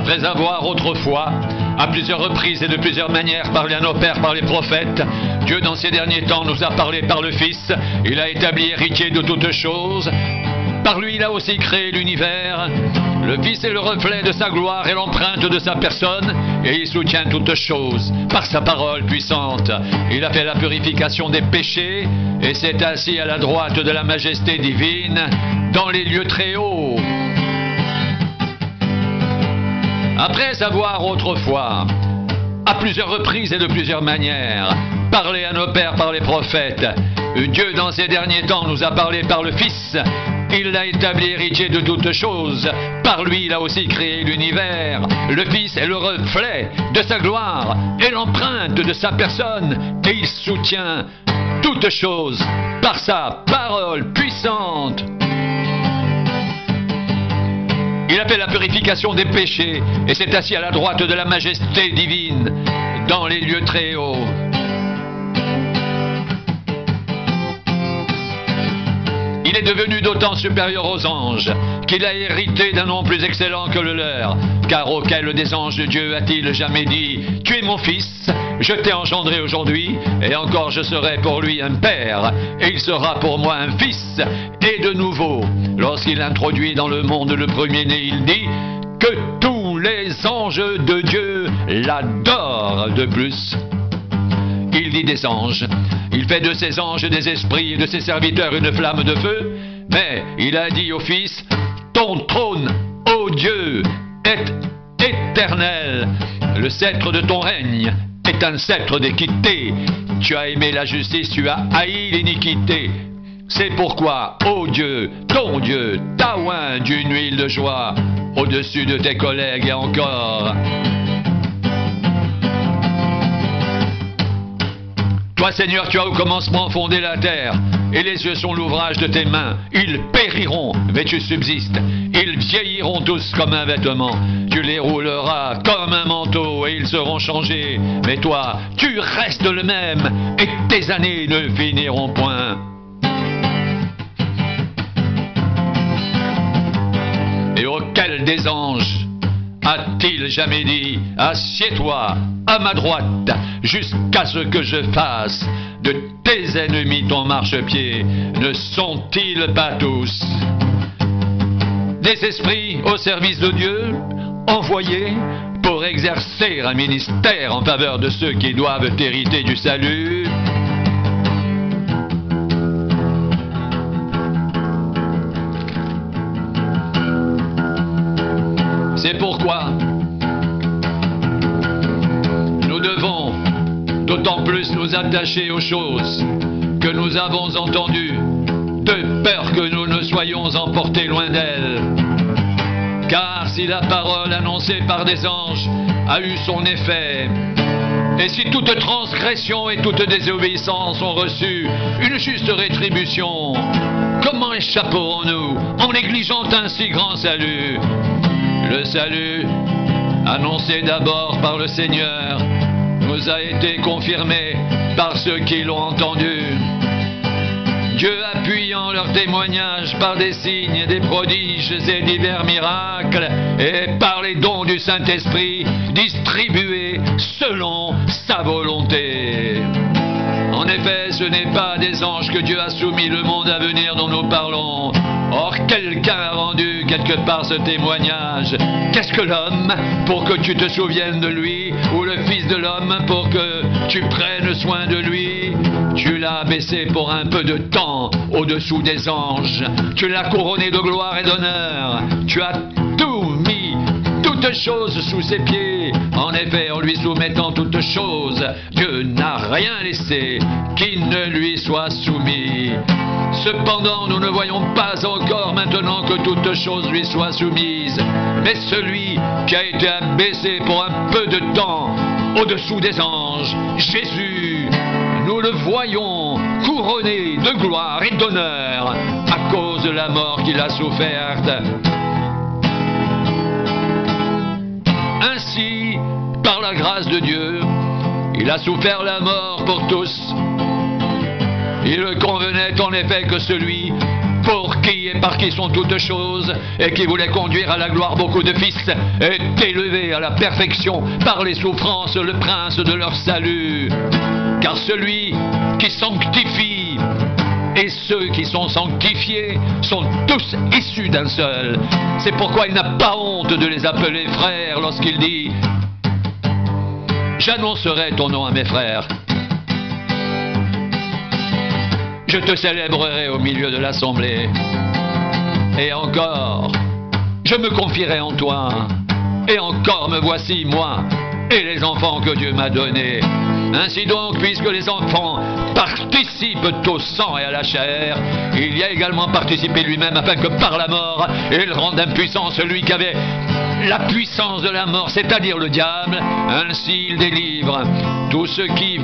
Après avoir autrefois, à plusieurs reprises et de plusieurs manières, parlé à nos pères par les prophètes, Dieu dans ces derniers temps nous a parlé par le Fils. Il a établi héritier de toutes choses. Par lui, il a aussi créé l'univers. Le Fils est le reflet de sa gloire et l'empreinte de sa personne, et il soutient toutes choses par sa parole puissante. Il a fait la purification des péchés et s'est assis à la droite de la majesté divine dans les lieux très hauts. Après avoir autrefois, à plusieurs reprises et de plusieurs manières, parlé à nos pères par les prophètes, Dieu dans ces derniers temps nous a parlé par le Fils. Il l'a établi héritier de toutes choses. Par lui, il a aussi créé l'univers. Le Fils est le reflet de sa gloire et l'empreinte de sa personne. Et il soutient toutes choses par sa parole puissante. Il a fait la purification des péchés et s'est assis à la droite de la majesté divine dans les lieux très hauts. Il est devenu d'autant supérieur aux anges qu'il a hérité d'un nom plus excellent que le leur. Car auquel des anges de Dieu a-t-il jamais dit « Tu es mon fils, je t'ai engendré aujourd'hui, et encore je serai pour lui un père, et il sera pour moi un fils. » Et de nouveau, lorsqu'il introduit dans le monde le premier-né, il dit que tous les anges de Dieu l'adorent de plus. Il dit des anges. Il fait de ses anges des esprits et de ses serviteurs une flamme de feu. Mais il a dit au Fils, ton trône, ô Dieu, est éternel. Le sceptre de ton règne est un sceptre d'équité. Tu as aimé la justice, tu as haï l'iniquité. C'est pourquoi, ô Dieu, ton Dieu, t'a oint d'une huile de joie au-dessus de tes collègues et encore. Toi, Seigneur, tu as au commencement fondé la terre, et les cieux sont l'ouvrage de tes mains. Ils périront, mais tu subsistes. Ils vieilliront tous comme un vêtement. Tu les rouleras comme un manteau, et ils seront changés. Mais toi, tu restes le même, et tes années ne finiront point. Et auquel des anges a-t-il jamais dit « Assieds-toi à ma droite, jusqu'à ce que je fasse de tes ennemis ton marchepied » Ne sont-ils pas tous des esprits au service de Dieu, envoyés pour exercer un ministère en faveur de ceux qui doivent hériter du salut? C'est pourquoi nous devons d'autant plus nous attacher aux choses que nous avons entendues, de peur que nous ne soyons emportés loin d'elles. Car si la parole annoncée par des anges a eu son effet, et si toute transgression et toute désobéissance ont reçu une juste rétribution, comment échapperons-nous en négligeant un si grand salut? Le salut, annoncé d'abord par le Seigneur, nous a été confirmé par ceux qui l'ont entendu. Dieu appuyant leur témoignage par des signes, des prodiges et divers miracles, et par les dons du Saint-Esprit distribués selon sa volonté. En effet, ce n'est pas des anges que Dieu a soumis le monde à venir dont nous parlons. Or, quelqu'un a rendu quelque part ce témoignage. Qu'est-ce que l'homme pour que tu te souviennes de lui, ou le Fils de l'homme pour que tu prennes soin de lui? Tu l'as abaissé pour un peu de temps au-dessous des anges. Tu l'as couronné de gloire et d'honneur. Tu as tout mis, toutes choses sous ses pieds. En effet, en lui soumettant toutes choses, Dieu n'a rien laissé qui ne lui soit soumis. Cependant, nous ne voyons pas encore maintenant que toutes choses lui soient soumises. Mais celui qui a été abaissé pour un peu de temps au-dessous des anges, Jésus, nous le voyons couronné de gloire et d'honneur à cause de la mort qu'il a soufferte. Ainsi, par la grâce de Dieu, il a souffert la mort pour tous. Il convenait en effet que celui pour qui et par qui sont toutes choses, et qui voulait conduire à la gloire beaucoup de fils, est élevé à la perfection par les souffrances, le prince de leur salut. Car celui qui sanctifie et ceux qui sont sanctifiés sont tous issus d'un seul. C'est pourquoi il n'a pas honte de les appeler frères lorsqu'il dit « J'annoncerai ton nom à mes frères. Je te célébrerai au milieu de l'assemblée. Et encore, je me confierai en toi. Et encore me voici, moi, et les enfants que Dieu m'a donnés. Ainsi donc, puisque les enfants participent au sang et à la chair, il y a également participé lui-même afin que par la mort, il rende impuissant celui qui avait la puissance de la mort, c'est-à-dire le diable. Ainsi il délivre tous ceux qui,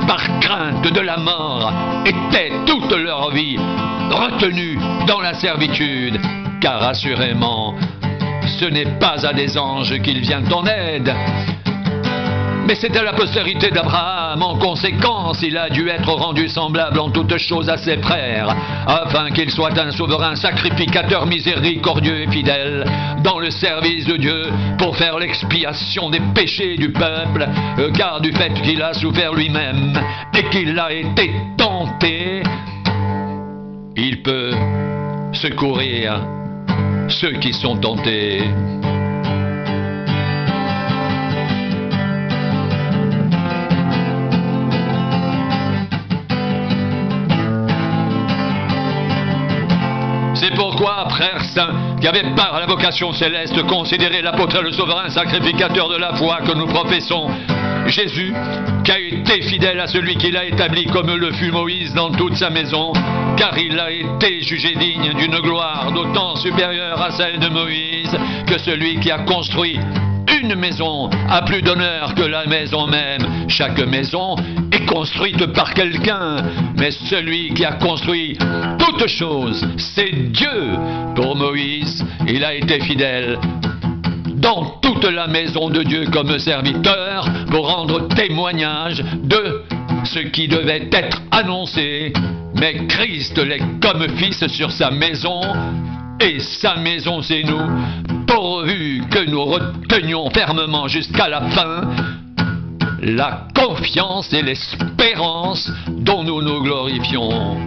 par crainte de la mort, étaient toute leur vie retenus dans la servitude. Car assurément, ce n'est pas à des anges qu'il vient en aide, mais c'est à la postérité d'Abraham. En conséquence, il a dû être rendu semblable en toutes choses à ses frères, afin qu'il soit un souverain sacrificateur miséricordieux et fidèle dans le service de Dieu pour faire l'expiation des péchés du peuple, car du fait qu'il a souffert lui-même et qu'il a été tenté, il peut secourir ceux qui sont tentés. C'est pourquoi, frères saints, qui avaient part à la vocation céleste, considérez l'apôtre et le souverain sacrificateur de la foi que nous professons, Jésus, qui a été fidèle à celui qui l'a établi comme le fut Moïse dans toute sa maison, car il a été jugé digne d'une gloire d'autant supérieure à celle de Moïse que celui qui a construit une maison a plus d'honneur que la maison même. Chaque maison est construite par quelqu'un, mais celui qui a construit toute chose, c'est Dieu. Pour Moïse, il a été fidèle dans toute la maison de Dieu comme serviteur pour rendre témoignage de ce qui devait être annoncé. Mais Christ l'est comme fils sur sa maison, et sa maison c'est nous, pourvu que nous retenions fermement jusqu'à la fin la confiance et l'espérance dont nous nous glorifions.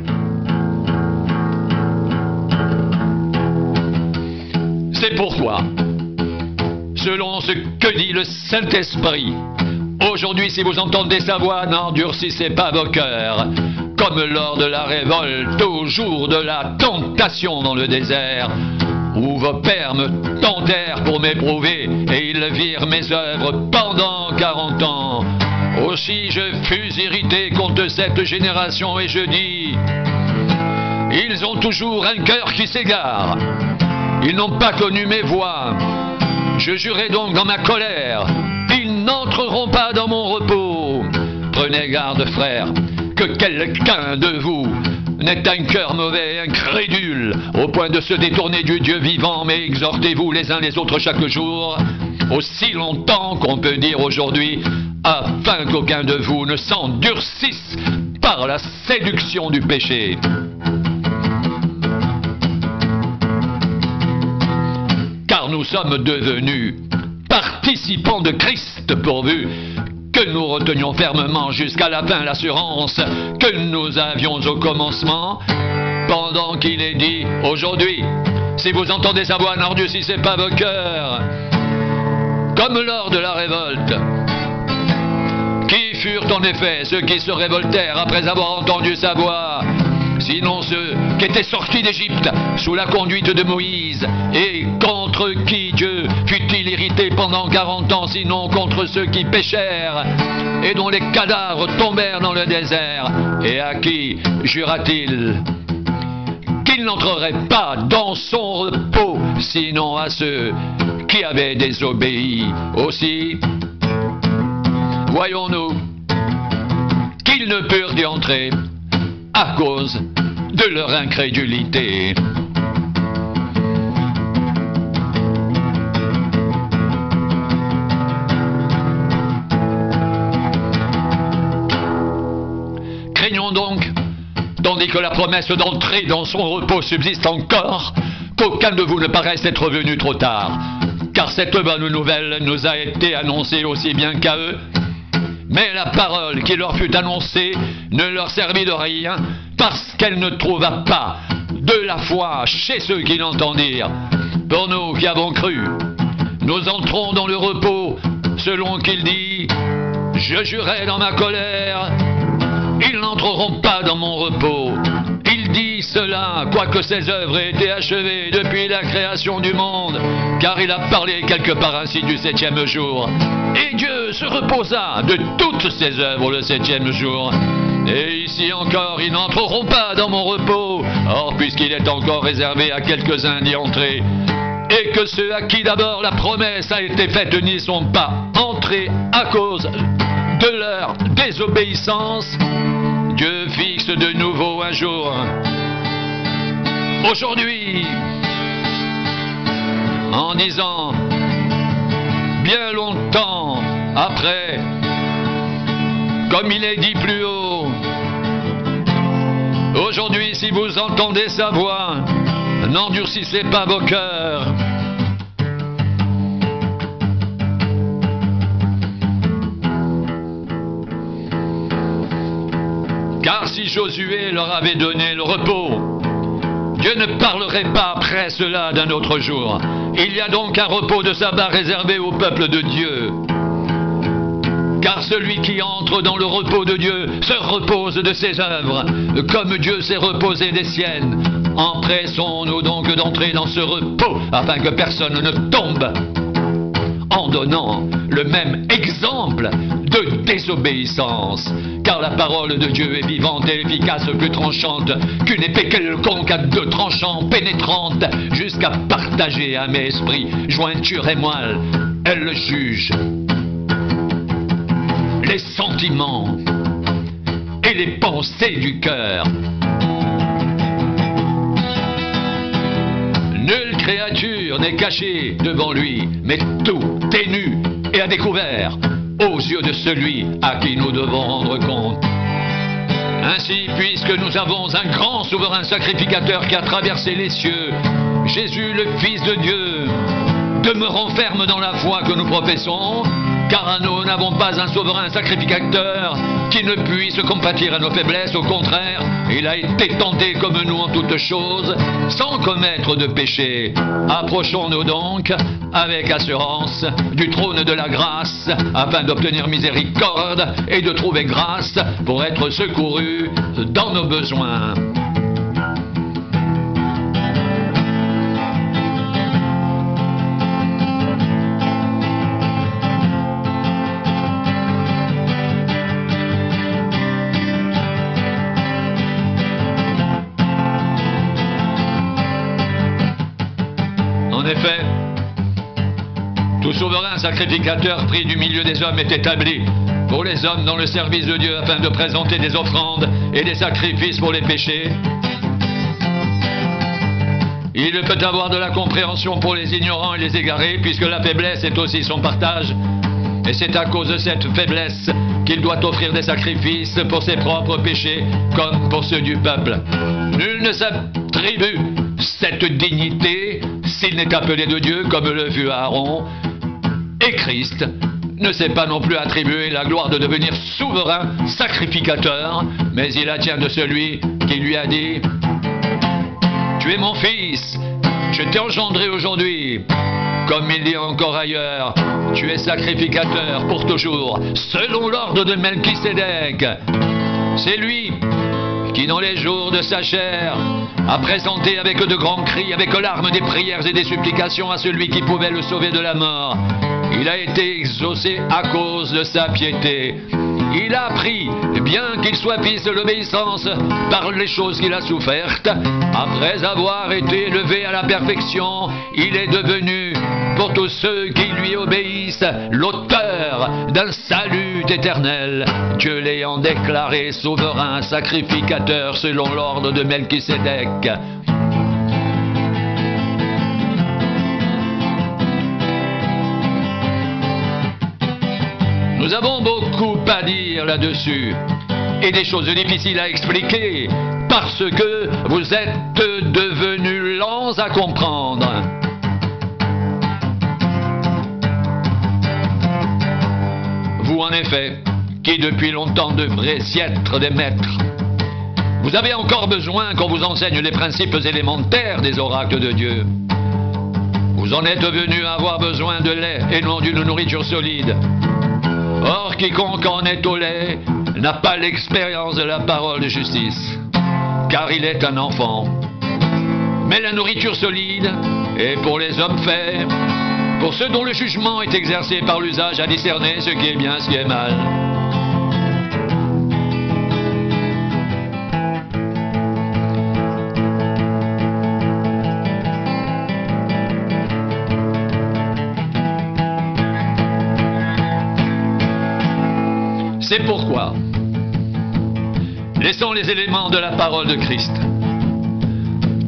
C'est pourquoi, selon ce que dit le Saint-Esprit, aujourd'hui, si vous entendez sa voix, n'endurcissez pas vos cœurs, comme lors de la révolte au jour de la tentation dans le désert, où vos pères me tentèrent pour m'éprouver, et ils virent mes œuvres pendant 40 ans. Aussi je fus irrité contre cette génération, et je dis, ils ont toujours un cœur qui s'égare, ils n'ont pas connu mes voies. Je jurai donc dans ma colère, ils n'entreront pas dans mon repos. Prenez garde, frères, que quelqu'un de vous n'ait un cœur mauvais, incrédule, au point de se détourner du Dieu vivant, mais exhortez-vous les uns les autres chaque jour, aussi longtemps qu'on peut dire aujourd'hui, afin qu'aucun de vous ne s'endurcisse par la séduction du péché. Car nous sommes devenus participants de Christ pourvu que nous retenions fermement jusqu'à la fin l'assurance que nous avions au commencement, pendant qu'il est dit aujourd'hui, si vous entendez sa voix, n'endurcissez pas vos cœurs, comme lors de la révolte. Qui furent en effet ceux qui se révoltèrent après avoir entendu sa voix, sinon ceux qui étaient sortis d'Égypte sous la conduite de Moïse, et contre qui Dieu fut-il irrité pendant 40 ans, sinon contre ceux qui péchèrent, et dont les cadavres tombèrent dans le désert, et à qui jura-t-il qu'il n'entrerait pas dans son repos, sinon à ceux qui avaient désobéi. Aussi, voyons-nous qu'ils ne purent y entrer à cause de leur incrédulité. Craignons donc tandis que la promesse d'entrer dans son repos subsiste encore, qu'aucun de vous ne paraisse être venu trop tard, car cette bonne nouvelle nous a été annoncée aussi bien qu'à eux. Mais la parole qui leur fut annoncée ne leur servit de rien, parce qu'elle ne trouva pas de la foi chez ceux qui l'entendirent. Pour nous qui avons cru, nous entrons dans le repos, selon qu'il dit « Je jurai dans ma colère, ils n'entreront pas dans mon repos. » Il dit cela, quoique ses œuvres aient été achevées depuis la création du monde, car il a parlé quelque part ainsi du 7e jour. Et Dieu se reposa de toutes ses œuvres le 7e jour. Et ici encore, ils n'entreront pas dans mon repos. Or, puisqu'il est encore réservé à quelques-uns d'y entrer, et que ceux à qui d'abord la promesse a été faite n'y sont pas entrés à cause de leur désobéissance, Dieu fixe de nouveau un jour. Aujourd'hui, en disant, bien longtemps après, comme il est dit plus haut, aujourd'hui, si vous entendez sa voix, n'endurcissez pas vos cœurs. Car si Josué leur avait donné le repos, Dieu ne parlerait pas après cela d'un autre jour. Il y a donc un repos de sabbat réservé au peuple de Dieu. Car celui qui entre dans le repos de Dieu se repose de ses œuvres, comme Dieu s'est reposé des siennes. Empressons-nous donc d'entrer dans ce repos, afin que personne ne tombe, en donnant le même exemple de désobéissance. Car la parole de Dieu est vivante et efficace, plus tranchante qu'une épée quelconque à deux tranchants, pénétrante, jusqu'à partager âme et esprit, jointure et moelle. Elle juge les sentiments et les pensées du cœur. Nulle créature n'est cachée devant lui, mais tout est nu et à découvert aux yeux de celui à qui nous devons rendre compte. Ainsi, puisque nous avons un grand souverain sacrificateur qui a traversé les cieux, Jésus le Fils de Dieu, demeurons fermes dans la foi que nous professons, car nous n'avons pas un souverain sacrificateur qui ne puisse compatir à nos faiblesses. Au contraire, il a été tenté comme nous en toutes choses, sans commettre de péché. Approchons-nous donc avec assurance du trône de la grâce, afin d'obtenir miséricorde et de trouver grâce pour être secourus dans nos besoins. En effet, tout souverain sacrificateur pris du milieu des hommes est établi pour les hommes dans le service de Dieu, afin de présenter des offrandes et des sacrifices pour les péchés. Il peut avoir de la compréhension pour les ignorants et les égarés, puisque la faiblesse est aussi son partage. Et c'est à cause de cette faiblesse qu'il doit offrir des sacrifices pour ses propres péchés, comme pour ceux du peuple. Nul ne s'attribue cette dignité s'il n'est appelé de Dieu, comme le fut Aaron. Et Christ ne s'est pas non plus attribué la gloire de devenir souverain sacrificateur, mais il la tient de celui qui lui a dit « Tu es mon fils, je t'ai engendré aujourd'hui ». Comme il dit encore ailleurs, tu es sacrificateur pour toujours, selon l'ordre de Melchisédek. C'est lui qui, dans les jours de sa chair, a présenté avec de grands cris, avec larmes, des prières et des supplications à celui qui pouvait le sauver de la mort. Il a été exaucé à cause de sa piété. Il a appris, bien qu'il soit fils de l'obéissance, par les choses qu'il a souffertes. Après avoir été élevé à la perfection, il est devenu, pour tous ceux qui lui obéissent, l'auteur d'un salut éternel, Dieu l'ayant déclaré souverain sacrificateur selon l'ordre de Melchisédek. Nous avons beaucoup à dire là-dessus, et des choses difficiles à expliquer, parce que vous êtes devenus lents à comprendre. Vous, en effet, qui depuis longtemps devriez être des maîtres, vous avez encore besoin qu'on vous enseigne les principes élémentaires des oracles de Dieu. Vous en êtes venus à avoir besoin de lait et non d'une nourriture solide. Or, quiconque en est au lait n'a pas l'expérience de la parole de justice, car il est un enfant. Mais la nourriture solide est pour les hommes faits, pour ceux dont le jugement est exercé par l'usage à discerner ce qui est bien, ce qui est mal. C'est pourquoi, laissons les éléments de la parole de Christ.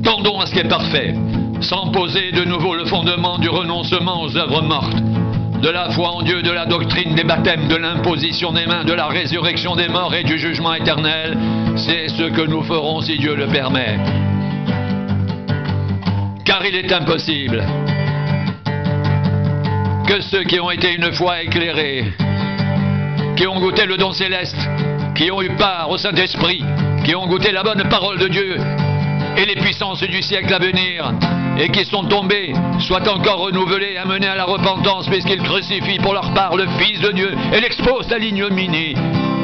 Tendons à ce qui est parfait, sans poser de nouveau le fondement du renoncement aux œuvres mortes, de la foi en Dieu, de la doctrine des baptêmes, de l'imposition des mains, de la résurrection des morts et du jugement éternel. C'est ce que nous ferons si Dieu le permet. Car il est impossible que ceux qui ont été une fois éclairés, qui ont goûté le don céleste, qui ont eu part au Saint-Esprit, qui ont goûté la bonne parole de Dieu et les puissances du siècle à venir, et qui sont tombés, soient encore renouvelés et amenés à la repentance, puisqu'ils crucifient pour leur part le Fils de Dieu et l'exposent à l'ignominie.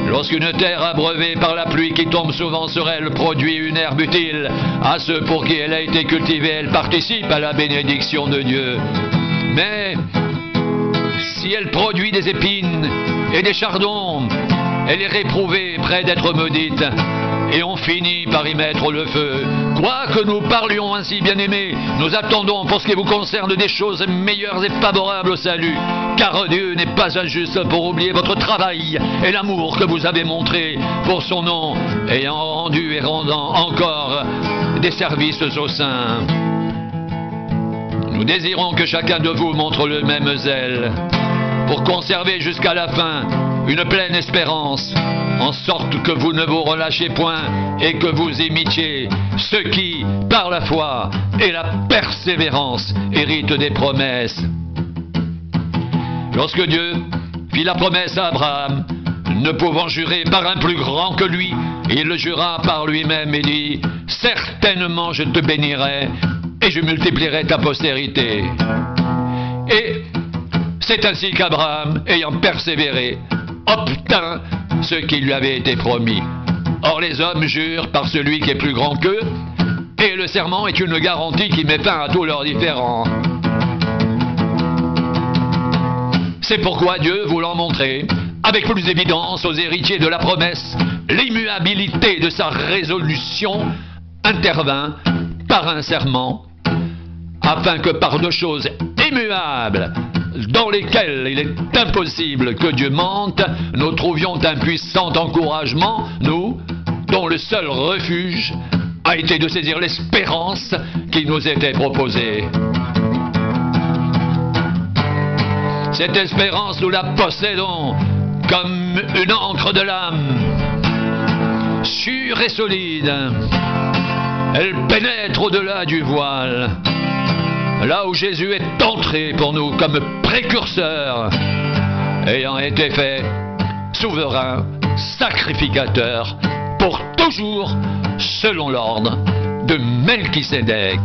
Lorsqu'une terre abreuvée par la pluie qui tombe souvent sur elle produit une herbe utile, à ceux pour qui elle a été cultivée, elle participe à la bénédiction de Dieu. Mais si elle produit des épines et des chardons, elle est réprouvée, près d'être maudite, et on finit par y mettre le feu. Quoique nous parlions ainsi, bien-aimés, nous attendons pour ce qui vous concerne des choses meilleures et favorables au salut, car Dieu n'est pas injuste pour oublier votre travail et l'amour que vous avez montré pour son nom, ayant rendu et rendant encore des services aux saints. Nous désirons que chacun de vous montre le même zèle, pour conserver jusqu'à la fin une pleine espérance, en sorte que vous ne vous relâchiez point et que vous imitiez ceux qui, par la foi et la persévérance, héritent des promesses. Lorsque Dieu fit la promesse à Abraham, ne pouvant jurer par un plus grand que lui, il le jura par lui-même et dit « Certainement je te bénirai et je multiplierai ta postérité. » Et c'est ainsi qu'Abraham, ayant persévéré, obtint ce qui lui avait été promis. Or les hommes jurent par celui qui est plus grand qu'eux, et le serment est une garantie qui met fin à tous leurs différends. C'est pourquoi Dieu, voulant montrer, avec plus d'évidence aux héritiers de la promesse, l'immuabilité de sa résolution, intervint par un serment, afin que par deux choses immuables, dans lesquelles il est impossible que Dieu mente, nous trouvions un puissant encouragement, nous, dont le seul refuge a été de saisir l'espérance qui nous était proposée. Cette espérance, nous la possédons comme une encre de l'âme, sûre et solide. Elle pénètre au-delà du voile, là où Jésus est entré pour nous comme précurseur, ayant été fait souverain, sacrificateur, pour toujours, selon l'ordre de Melchisédek.